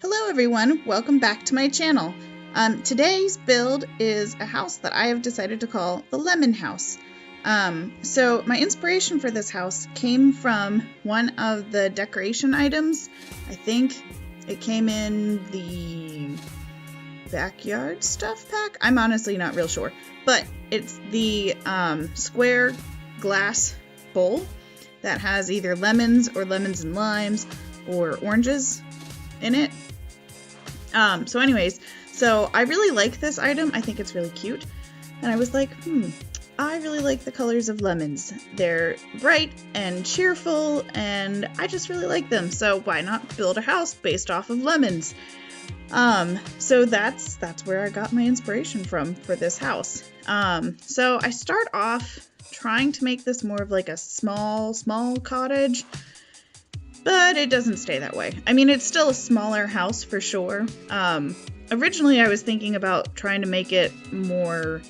Hello everyone, welcome back to my channel. Today's build is a house that I have decided to call the Lemon House. So my inspiration for this house came from one of the decoration items. I think it came in the backyard stuff pack. I'm honestly not real sure, but it's the square glass bowl that has either lemons or lemons and limes or oranges in it. So anyways, so I really like this item. I think it's really cute. And I was like, I really like the colors of lemons. They're bright and cheerful, and I just really like them. So why not build a house based off of lemons? So that's where I got my inspiration from for this house. So I start off trying to make this more of like a small cottage. But it doesn't stay that way. I mean, it's still a smaller house for sure. Originally, I was thinking about trying to make it more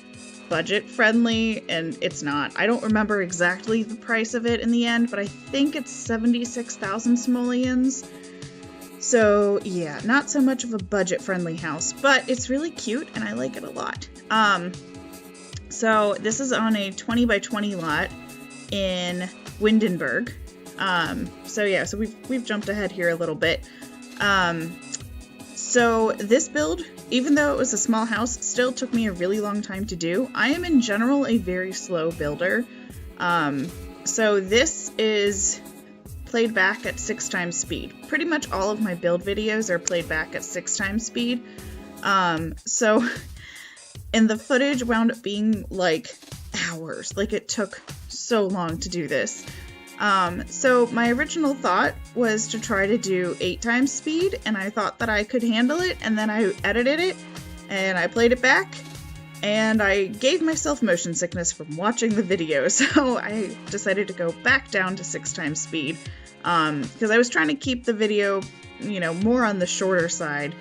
budget friendly, and it's not. I don't remember exactly the price of it in the end, but I think it's 76,000 simoleons. So yeah, not so much of a budget friendly house, but it's really cute and I like it a lot. So this is on a 20 by 20 lot in Windenburg. So we've jumped ahead here a little bit. So this build, even though it was a small house, still took me a really long time to do. I am in general a very slow builder. So this is played back at 6 times speed. Pretty much all of my build videos are played back at 6 times speed. And the footage wound up being like hours. Like it took so long to do this. So my original thought was to try to do 8 times speed, and I thought that I could handle it, and then I edited it, and I played it back, and I gave myself motion sickness from watching the video, so I decided to go back down to 6 times speed, because I was trying to keep the video, more on the shorter side.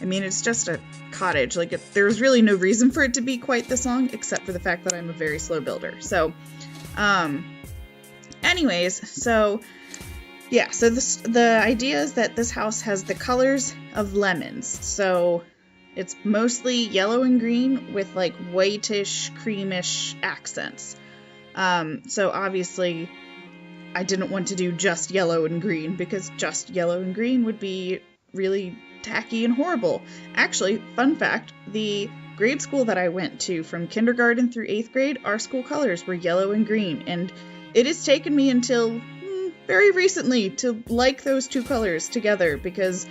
I mean, it's just a cottage, there's really no reason for it to be quite this long, except for the fact that I'm a very slow builder, so, anyways, so the idea is that this house has the colors of lemons. So it's mostly yellow and green with like whitish, creamish accents. So obviously I didn't want to do just yellow and green because just yellow and green would be really tacky and horrible. Actually, fun fact, the grade school that I went to from kindergarten through 8th grade, our school colors were yellow and green, and it has taken me until very recently to like those two colors together, because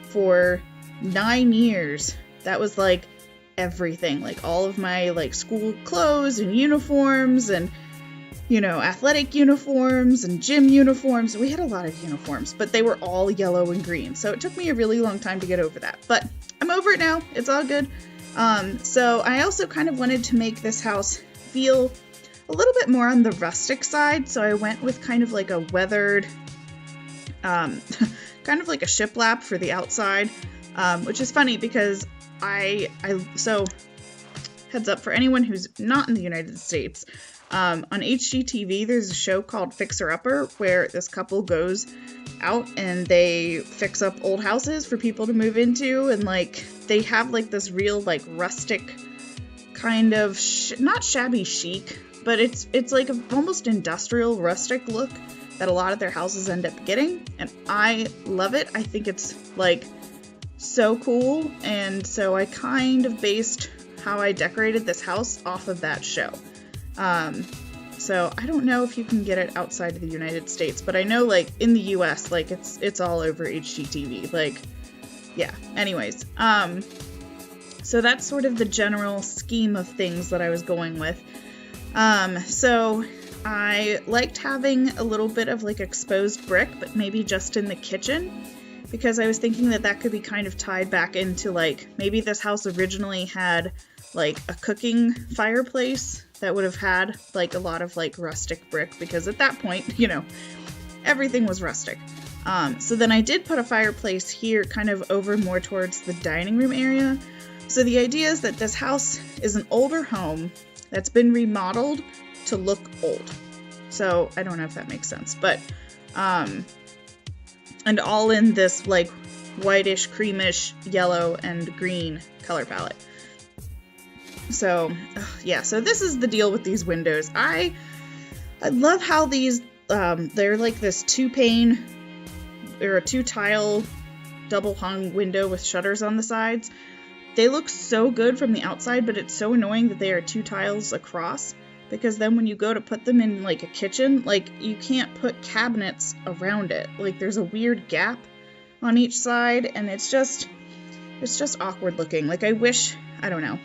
for 9 years, that was like everything. Like all of my like school clothes and uniforms and, athletic uniforms and gym uniforms. We had a lot of uniforms, but they were all yellow and green. So it took me a really long time to get over that, but I'm over it now. It's all good. So I also kind of wanted to make this house feel a little bit more on the rustic side, so I went with kind of like a weathered, kind of like a shiplap for the outside, which is funny because so heads up for anyone who's not in the United States, on HGTV there's a show called Fixer Upper where this couple goes out and they fix up old houses for people to move into, and like they have like this real like rustic kind of not shabby chic, but it's like a almost industrial rustic look that a lot of their houses end up getting, and I love it. I think it's like so cool, and so I kind of based how I decorated this house off of that show. So I don't know if you can get it outside of the United States, but I know like in the US, like it's all over HGTV. Like, yeah. Anyways, so that's sort of the general scheme of things that I was going with. So I liked having a little bit of like exposed brick, but maybe just in the kitchen, because I was thinking that could be kind of tied back into like, maybe this house originally had like a cooking fireplace that would have had like a lot of like rustic brick, because at that point, everything was rustic. So then I did put a fireplace here kind of over more towards the dining room area. So the idea is that this house is an older home that's been remodeled to look old. So I don't know if that makes sense, but and all in this like whitish, creamish, yellow, and green color palette. So, yeah, so this is the deal with these windows. I love how these, they're like this 2-pane, or a 2-tile double hung window with shutters on the sides. They look so good from the outside, but it's so annoying that they are 2 tiles across, because then when you go to put them in like a kitchen, like you can't put cabinets around it. Like there's a weird gap on each side, and it's just awkward looking. Like I don't know.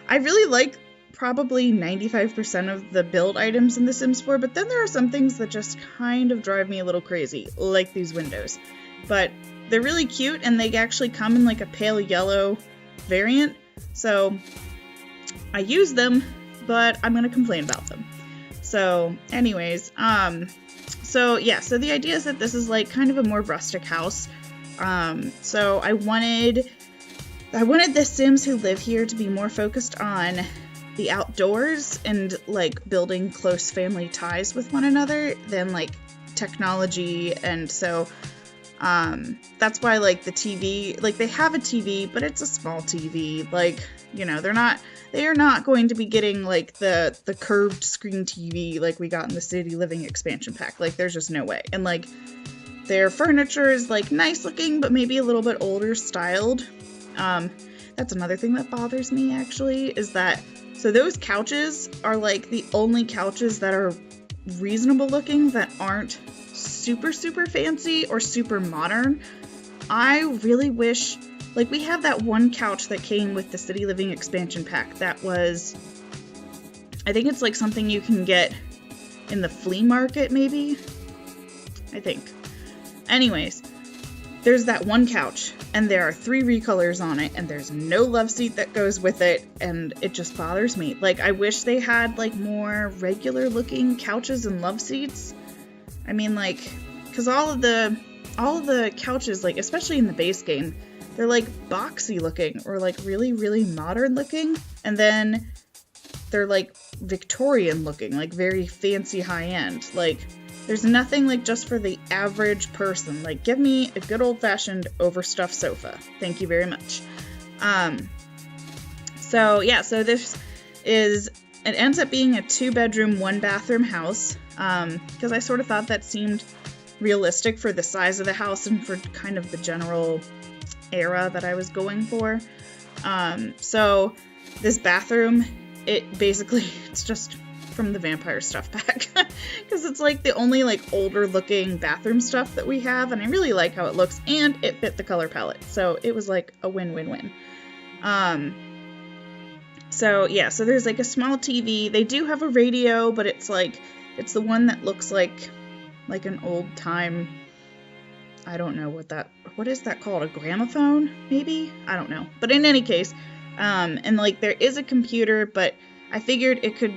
I really like probably 95% of the build items in The Sims 4, but then there are some things that just kind of drive me a little crazy, like these windows. But they're really cute, and they actually come in like a pale yellow variant, so I use them, but I'm gonna complain about them. So anyways, so the idea is that this is like kind of a more rustic house. So I wanted the Sims who live here to be more focused on the outdoors and like building close family ties with one another than like technology. And so that's why like the TV, like they have a TV, but it's a small TV. Like, you know, they are not going to be getting like the curved screen TV like we got in the City Living expansion pack. Like there's just no way. And like their furniture is like nice looking, but maybe a little bit older styled. That's another thing that bothers me actually, is that, so those couches are like the only couches that are reasonable looking that aren't super fancy or super modern. I really wish, like we have that one couch that came with the City Living expansion pack that was, I think it's like something you can get in the flea market maybe, I think. Anyways, there's that one couch, and there are 3 recolors on it, and there's no love seat that goes with it, and it just bothers me. Like, I wish they had, like, more regular-looking couches and love seats. I mean, like, because all of the couches, like, especially in the base game, they're, like, boxy-looking, or, like, really modern-looking, and then they're, like, Victorian-looking, like, very fancy high-end. Like, there's nothing like just for the average person. Like, give me a good old-fashioned overstuffed sofa. Thank you very much. So this is, it ends up being a 2-bedroom, 1-bathroom house, because I sort of thought that seemed realistic for the size of the house and for kind of the general era that I was going for. So this bathroom, it's just from the Vampire Stuff pack, because it's like the only like older looking bathroom stuff that we have, and I really like how it looks, and it fit the color palette, so it was like a win-win-win. So there's like a small TV. They do have a radio, but it's the one that looks like an old time, I don't know what is that called, a gramophone maybe, I don't know, but in any case, and like there is a computer, but I figured it could,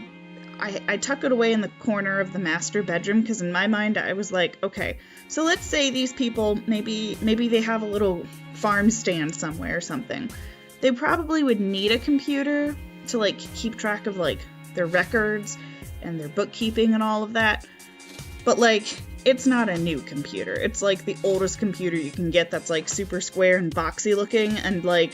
I tuck it away in the corner of the master bedroom, because in my mind I was like, okay, so let's say these people, maybe they have a little farm stand somewhere or something. They probably would need a computer to like keep track of like their records and their bookkeeping and all of that. But like, it's not a new computer. It's like the oldest computer you can get that's like super square and boxy looking, and like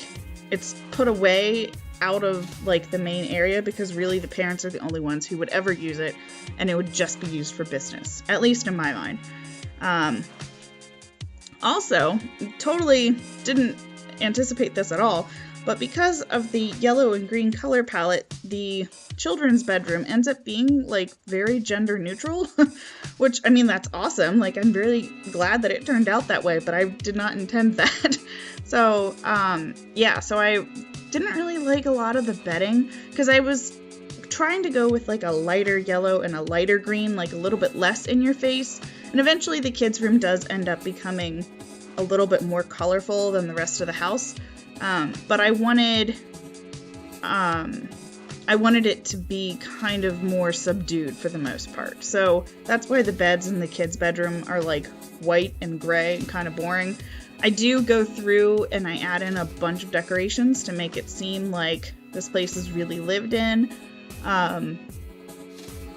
it's put away out of like the main area, because really the parents are the only ones who would ever use it, and it would just be used for business, at least in my mind. Also, totally didn't anticipate this at all, but because of the yellow and green color palette, the children's bedroom ends up being like very gender neutral, which, I mean, that's awesome. Like, I'm really glad that it turned out that way, but I did not intend that. So I didn't really like a lot of the bedding, because I was trying to go with like a lighter yellow and a lighter green, like a little bit less in your face, and eventually the kids' room does end up becoming a little bit more colorful than the rest of the house, but I wanted it to be kind of more subdued for the most part, so that's why the beds in the kids' bedroom are like white and gray and kind of boring. I do go through and I add in a bunch of decorations to make it seem like this place is really lived in,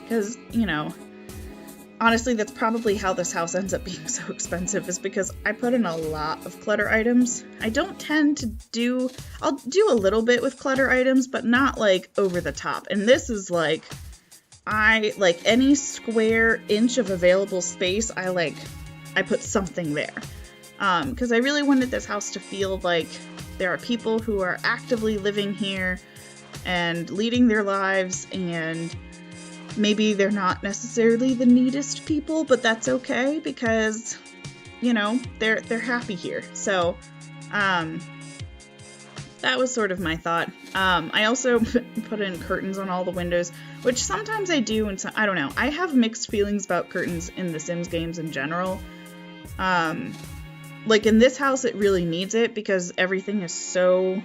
because, you know, honestly, that's probably how this house ends up being so expensive, is because I put in a lot of clutter items. I don't tend to do, I'll do a little bit with clutter items, but not like over the top. And this is like, I like any square inch of available space, I put something there. Because I really wanted this house to feel like there are people who are actively living here and leading their lives, and maybe they're not necessarily the neatest people, but that's okay because, you know, they're happy here. So, that was sort of my thought. I also put in curtains on all the windows, which sometimes I do, and so, I don't know. I have mixed feelings about curtains in the Sims games in general. Like in this house, it really needs it because everything is so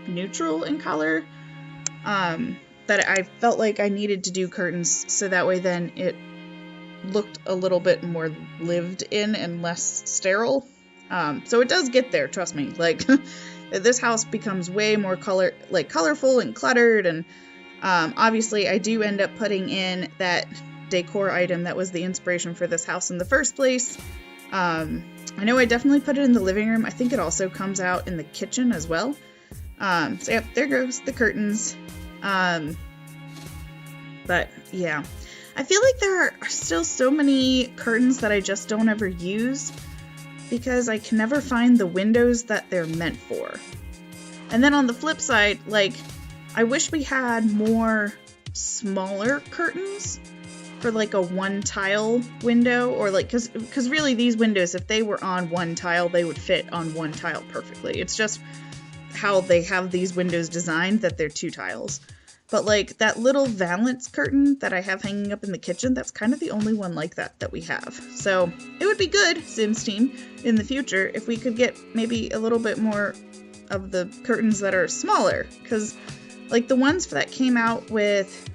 neutral in color, that I felt like I needed to do curtains so that way then it looked a little bit more lived in and less sterile. So it does get there, trust me. Like this house becomes way more colorful and cluttered, and obviously I do end up putting in that decor item that was the inspiration for this house in the first place. I know I definitely put it in the living room. I think it also comes out in the kitchen as well. So yep, there goes the curtains. But yeah, I feel like there are still so many curtains that I just don't ever use because I can never find the windows that they're meant for. And then on the flip side, like, I wish we had more smaller curtains for like a one tile window, or like, cause really these windows, if they were on one tile, they would fit on one tile perfectly. It's just how they have these windows designed that they're two tiles. But like that little valance curtain that I have hanging up in the kitchen, that's kind of the only one like that we have. So it would be good, Sims team, in the future if we could get maybe a little bit more of the curtains that are smaller. Because like the ones that came out with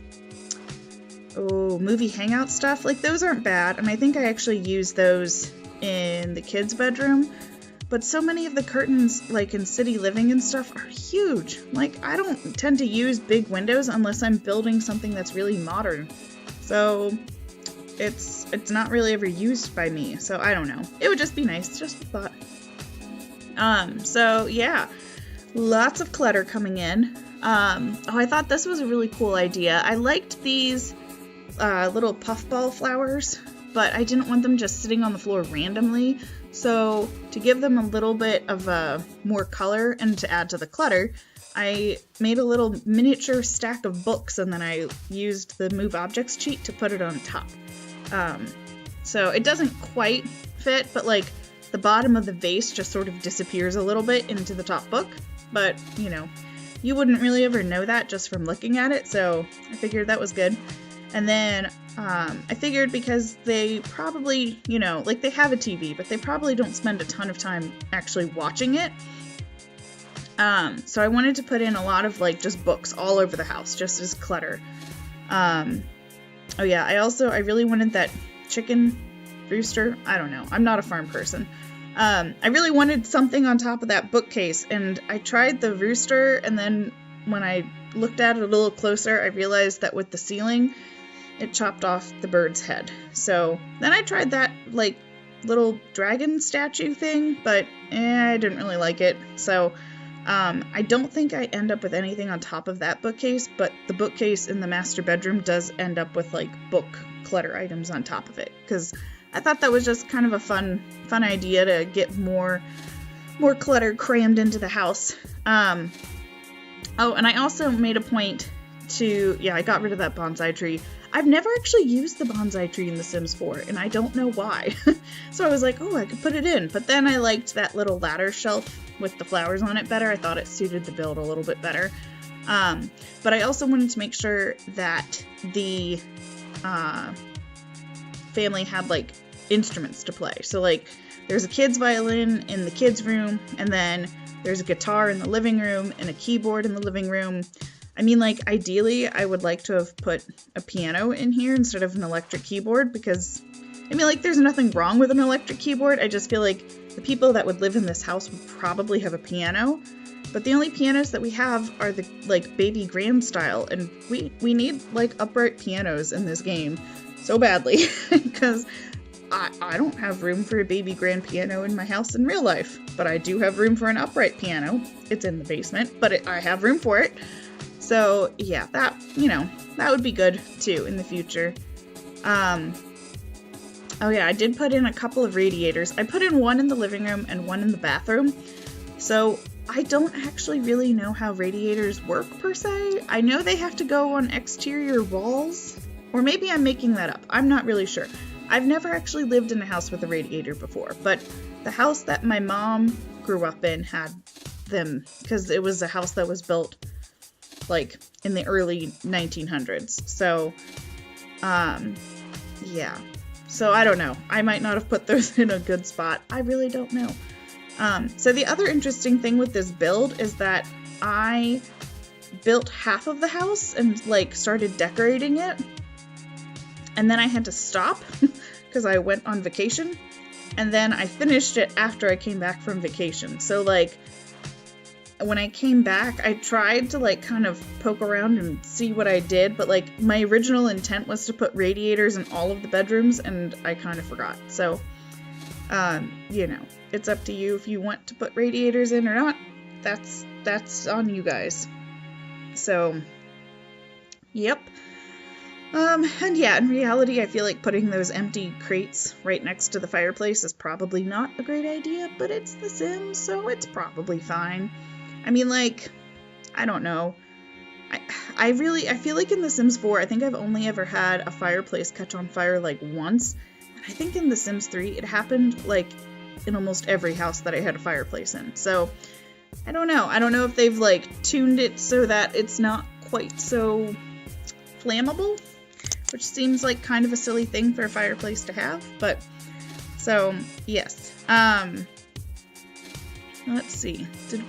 movie hangout stuff, like those aren't bad. And I think I actually used those in the kids' bedroom. But so many of the curtains, like in city living and stuff, are huge. Like, I don't tend to use big windows unless I'm building something that's really modern. So, it's not really ever used by me. So, I don't know. It would just be nice. Just a thought. So, yeah. Lots of clutter coming in. I thought this was a really cool idea. I liked these little puffball flowers, but I didn't want them just sitting on the floor randomly. So to give them a little bit of more color and to add to the clutter, I made a little miniature stack of books, and then I used the Move Objects cheat to put it on top. So it doesn't quite fit, but like the bottom of the vase just sort of disappears a little bit into the top book. But, you know, you wouldn't really ever know that just from looking at it, so I figured that was good. And then I figured because they probably, you know, like they have a TV, but they probably don't spend a ton of time actually watching it. So I wanted to put in a lot of like just books all over the house, just as clutter. Oh yeah, I really wanted that chicken rooster. I don't know. I'm not a farm person. I really wanted something on top of that bookcase, and I tried the rooster, and then when I looked at it a little closer, I realized that with the ceiling, it chopped off the bird's head. So then I tried that like little dragon statue thing, but I didn't really like it. So I don't think I end up with anything on top of that bookcase, but the bookcase in the master bedroom does end up with like book clutter items on top of it, because I thought that was just kind of a fun idea to get more clutter crammed into the house. And I also made a point to, I got rid of that bonsai tree. I've never actually used the bonsai tree in The Sims 4, and I don't know why. So I was like, I could put it in. But then I liked that little ladder shelf with the flowers on it better. I thought it suited the build a little bit better. But I also wanted to make sure that the family had like instruments to play. So like there's a kid's violin in the kids' room, and then there's a guitar in the living room and a keyboard in the living room. I mean, like, ideally, I would like to have put a piano in here instead of an electric keyboard, because, I mean, like, there's nothing wrong with an electric keyboard. I just feel like the people that would live in this house would probably have a piano, but the only pianos that we have are the, like, baby grand style, and we need, like, upright pianos in this game. so badly because I don't have room for a baby grand piano in my house in real life, but I do have room for an upright piano. It's in the basement, but I have room for it. So yeah, that, that would be good too in the future. Oh yeah, I did put in a couple of radiators. I put in one in the living room and one in the bathroom. So I don't actually really know how radiators work per se. I know they have to go on exterior walls, or maybe I'm making that up. I'm not really sure. I've never actually lived in a house with a radiator before, but the house that my mom grew up in had them because it was a house that was built like in the early 1900s. So, yeah. So I don't know. I might not have put those in a good spot. I really don't know. So the other interesting thing with this build is that I built half of the house and like started decorating it. And then I had to stop because I went on vacation. And then I finished it after I came back from vacation. So like when I came back, I tried to like kind of poke around and see what I did, but like my original intent was to put radiators in all of the bedrooms and I kind of forgot. So, it's up to you if you want to put radiators in or not. That's on you guys. So, yep. And yeah, in reality, I feel like putting those empty crates right next to the fireplace is probably not a great idea, but it's The Sims, so it's probably fine. I mean, like, I don't know. I feel like in The Sims 4, I think I've only ever had a fireplace catch on fire, like, once. And I think in The Sims 3, it happened, like, in almost every house that I had a fireplace in. So, I don't know. I don't know if they've, like, tuned it so that it's not quite so flammable, which seems like kind of a silly thing for a fireplace to have. But, so, yes. Let's see. Did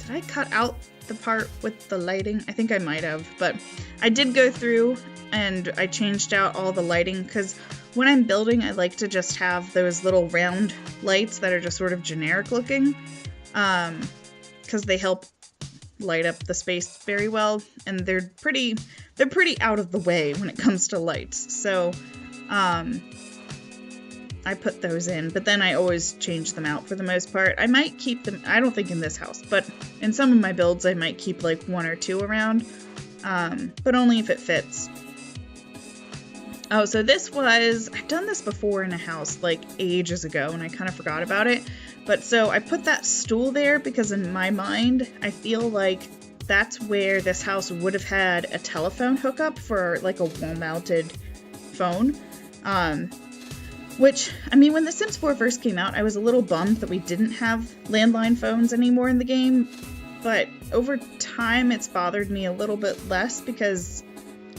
I cut out the part with the lighting? I think I might have, but I did go through and I changed out all the lighting because when I'm building, I like to just have those little round lights that are just sort of generic looking, because they help light up the space very well, and they're pretty out of the way when it comes to lights. So, I put those in, but then I always change them out for the most part. I might keep them, I don't think in this house, but in some of my builds I might keep like one or two around, but only if it fits. Oh, so I've done this before in a house like ages ago and I kind of forgot about it, but so I put that stool there because in my mind I feel like that's where this house would have had a telephone hookup for like a wall-mounted phone. Which, I mean, when The Sims 4 first came out, I was a little bummed that we didn't have landline phones anymore in the game, but over time it's bothered me a little bit less because,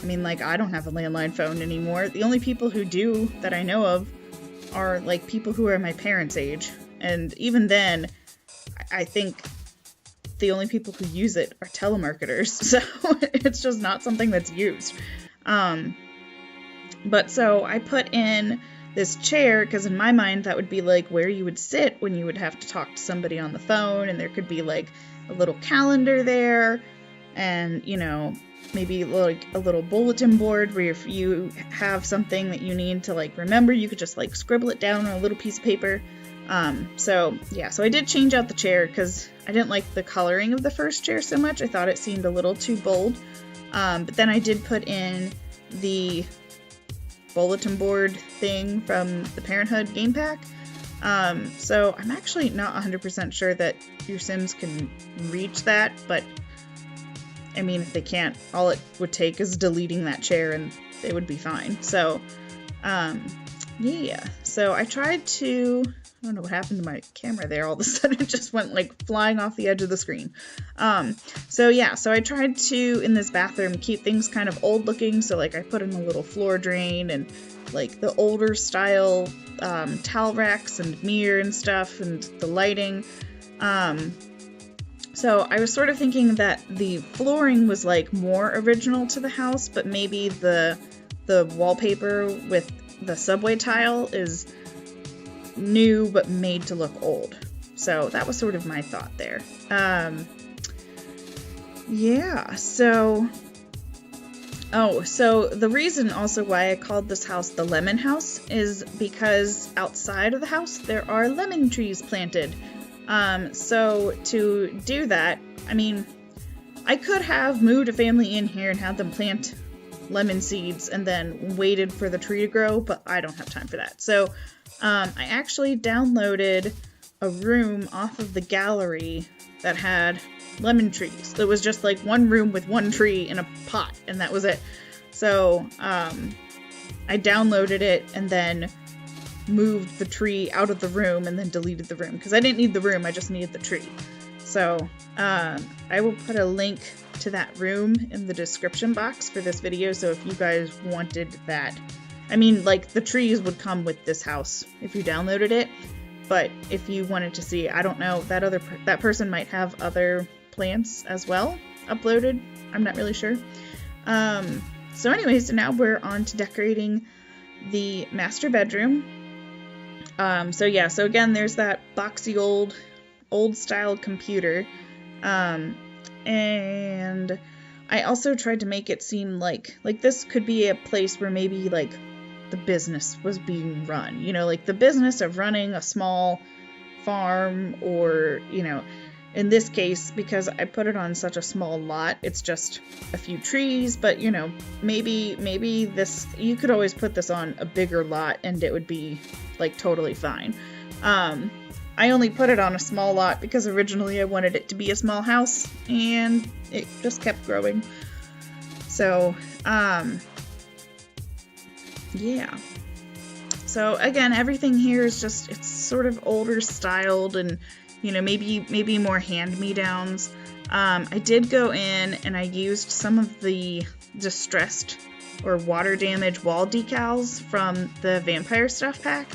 I mean, like, I don't have a landline phone anymore. The only people who do that I know of are, like, people who are my parents' age, and even then, I think the only people who use it are telemarketers, so it's just not something that's used. But so I put in this chair because in my mind that would be like where you would sit when you would have to talk to somebody on the phone, and there could be like a little calendar there and maybe like a little bulletin board where if you have something that you need to like remember, you could just like scribble it down on a little piece of paper. So I did change out the chair because I didn't like the coloring of the first chair so much. I thought it seemed a little too bold, but then I did put in the bulletin board thing from the Parenthood game pack. So I'm actually not 100% sure that your Sims can reach that, but I mean, if they can't, all it would take is deleting that chair and they would be fine. So, yeah. So I tried to, I don't know what happened to my camera there. All of a sudden it just went like flying off the edge of the screen. So I tried to, in this bathroom, keep things kind of old looking. So like I put in a little floor drain and like the older style towel racks and mirror and stuff and the lighting. So I was sort of thinking that the flooring was like more original to the house, but maybe the wallpaper with the subway tile is new but made to look old. So that was sort of my thought there. Yeah, so Oh, so the reason also why I called this house the lemon house is because outside of the house there are lemon trees planted. So to do that, I mean, I could have moved a family in here and had them plant lemon seeds and then waited for the tree to grow, but I don't have time for that. So I actually downloaded a room off of the gallery that had lemon trees. It was just like one room with one tree in a pot, and that was it. So I downloaded it and then moved the tree out of the room and then deleted the room because I didn't need the room, I just needed the tree. So I will put a link to that room in the description box for this video, so if you guys wanted that, I mean, like, the trees would come with this house if you downloaded it, but if you wanted to see, I don't know, that person might have other plants as well uploaded. I'm not really sure. So anyways, so now we're on to decorating the master bedroom. So again, there's that boxy old style computer. And I also tried to make it seem like this could be a place where maybe like the business was being run, you know, like the business of running a small farm, or, you know, in this case, because I put it on such a small lot, it's just a few trees, but, you know, maybe this, you could always put this on a bigger lot and it would be like totally fine. I only put it on a small lot because originally I wanted it to be a small house, and it just kept growing. So, yeah. So again, everything here is just, it's sort of older styled and, you know, maybe more hand-me-downs. I did go in and I used some of the distressed or water damage wall decals from the vampire stuff pack.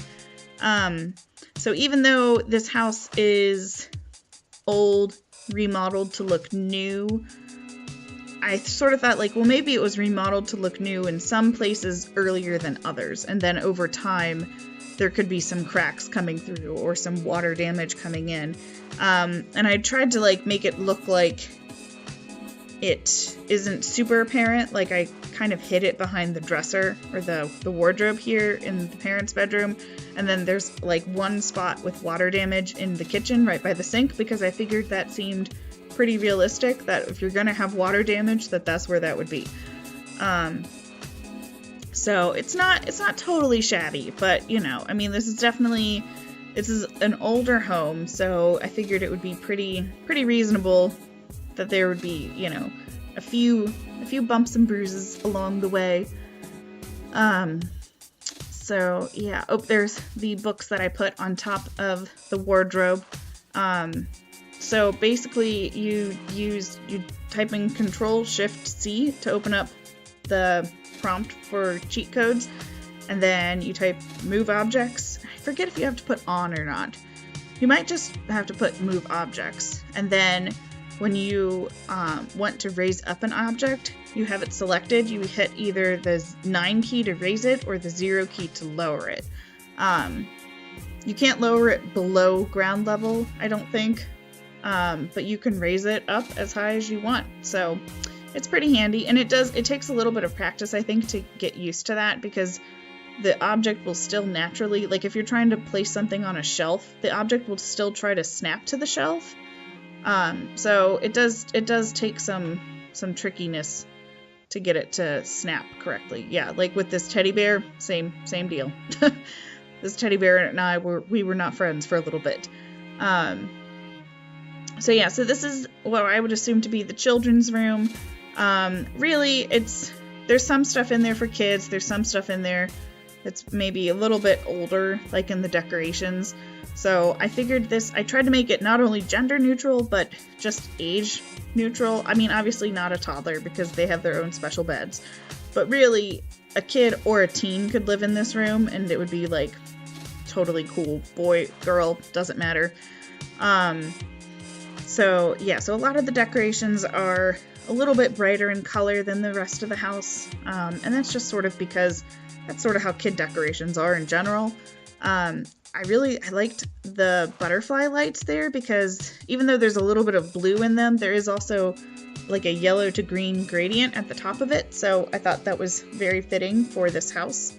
So even though this house is old, remodeled to look new, I sort of thought like, well, maybe it was remodeled to look new in some places earlier than others, and then over time there could be some cracks coming through or some water damage coming in. And I tried to like make it look like it isn't super apparent. Like I kind of hid it behind the dresser or the wardrobe here in the parents' bedroom. And then there's like one spot with water damage in the kitchen right by the sink, because I figured that seemed pretty realistic, that if you're gonna have water damage, that's where that would be. So it's not totally shabby, but you know, I mean, this is an older home, so I figured it would be pretty reasonable that there would be, you know, a few bumps and bruises along the way. So yeah, there's the books that I put on top of the wardrobe. So basically you type in Control-Shift-C to open up the prompt for cheat codes, and then you type move objects. I forget if you have to put on or not. You might just have to put move objects, and then when you want to raise up an object, you have it selected. You hit either the 9 key to raise it or the 0 key to lower it. You can't lower it below ground level, I don't think, but you can raise it up as high as you want. So it's pretty handy, and it takes a little bit of practice, I think, to get used to that, because the object will still naturally, like if you're trying to place something on a shelf, the object will still try to snap to the shelf. So it does take some trickiness to get it to snap correctly. Yeah, like with this teddy bear, same deal. This teddy bear and I we were not friends for a little bit. So yeah, so this is what I would assume to be the children's room. Really, there's some stuff in there for kids. There's some stuff in there that's maybe a little bit older, like in the decorations. So I figured I tried to make it not only gender neutral, but just age neutral. I mean, obviously not a toddler because they have their own special beds, but really a kid or a teen could live in this room and it would be like totally cool. Boy, girl, doesn't matter. So yeah, so a lot of the decorations are a little bit brighter in color than the rest of the house. And that's just sort of because that's sort of how kid decorations are in general. I liked the butterfly lights there because even though there's a little bit of blue in them, there is also like a yellow to green gradient at the top of it. So I thought that was very fitting for this house.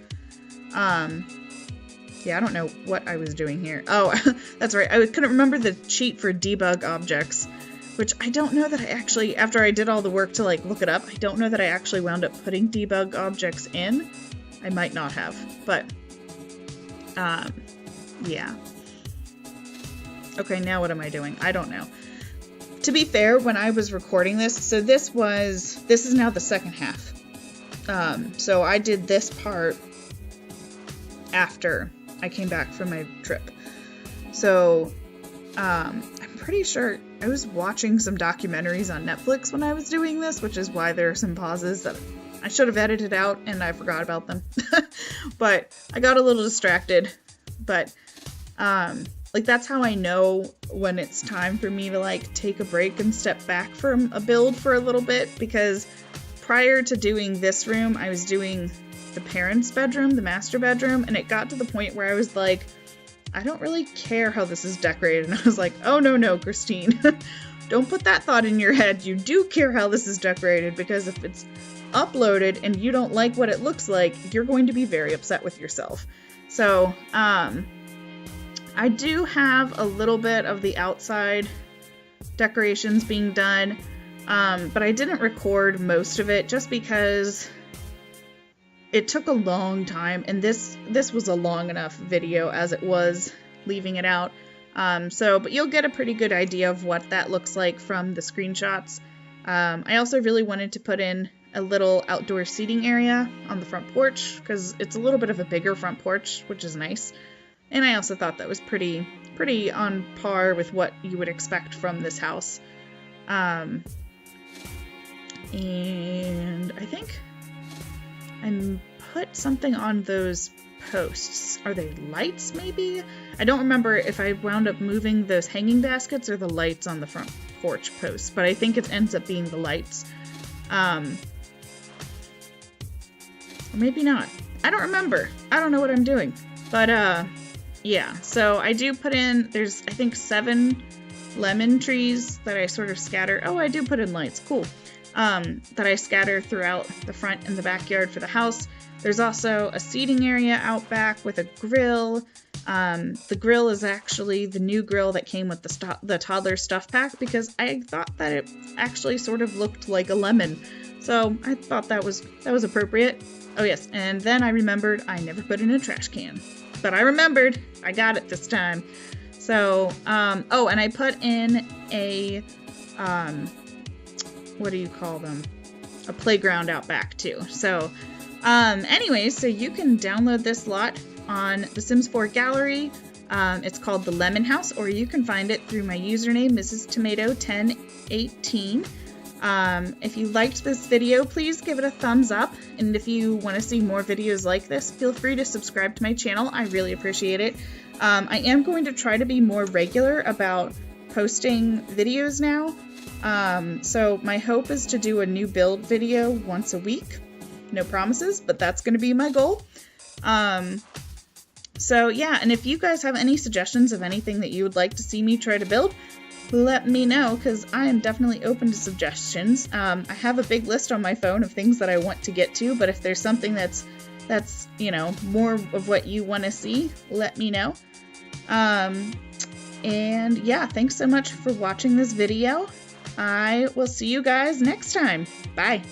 Yeah, I don't know what I was doing here. Oh, that's right. I couldn't remember the cheat for debug objects, which I don't know that I actually, after I did all the work to like look it up, I don't know that I actually wound up putting debug objects in. I might not have, but yeah. Okay, now what am I doing? I don't know. To be fair, when I was recording this, so this is now the second half. So I did this part after I came back from my trip. So I'm pretty sure I was watching some documentaries on Netflix when I was doing this, which is why there are some pauses that I should have edited out and I forgot about them. But I got a little distracted. But like that's how I know when it's time for me to like take a break and step back from a build for a little bit, because prior to doing this room, I was doing the parents' bedroom, the master bedroom, and it got to the point where I was like, I don't really care how this is decorated. And I was like, oh no, Christine, don't put that thought in your head. You do care how this is decorated, because if it's uploaded and you don't like what it looks like, you're going to be very upset with yourself. So, I do have a little bit of the outside decorations being done, but I didn't record most of it just because it took a long time, and this was a long enough video as it was, leaving it out. But you'll get a pretty good idea of what that looks like from the screenshots. I also really wanted to put in a little outdoor seating area on the front porch, because it's a little bit of a bigger front porch, which is nice. And I also thought that was pretty on par with what you would expect from this house. And I think I put something on those posts. Are they lights, maybe? I don't remember if I wound up moving those hanging baskets or the lights on the front porch posts, but I think it ends up being the lights. Or maybe not. I don't remember. I don't know what I'm doing. But, yeah. So I do put in, there's, I think, 7 lemon trees that I sort of scatter. Oh, I do put in lights. Cool. That I scatter throughout the front and the backyard for the house. There's also a seating area out back with a grill. The grill is actually the new grill that came with the toddler stuff pack, because I thought that it actually sort of looked like a lemon. So I thought that was appropriate. Oh yes, and then I remembered I never put in a trash can. But I remembered. I got it this time. So, oh, and I put in a, what do you call them? A playground out back too. So, anyways, so you can download this lot on the Sims 4 gallery. It's called the Lemon House, or you can find it through my username, Mrs. Tomato 1018. If you liked this video, please give it a thumbs up. And if you want to see more videos like this, feel free to subscribe to my channel. I really appreciate it. I am going to try to be more regular about posting videos now. So my hope is to do a new build video once a week. No promises, but that's going to be my goal. So yeah, and if you guys have any suggestions of anything that you would like to see me try to build, let me know, because I am definitely open to suggestions. I have a big list on my phone of things that I want to get to, but if there's something that's you know, more of what you want to see, let me know. And yeah, thanks so much for watching this video. I will see you guys next time. Bye.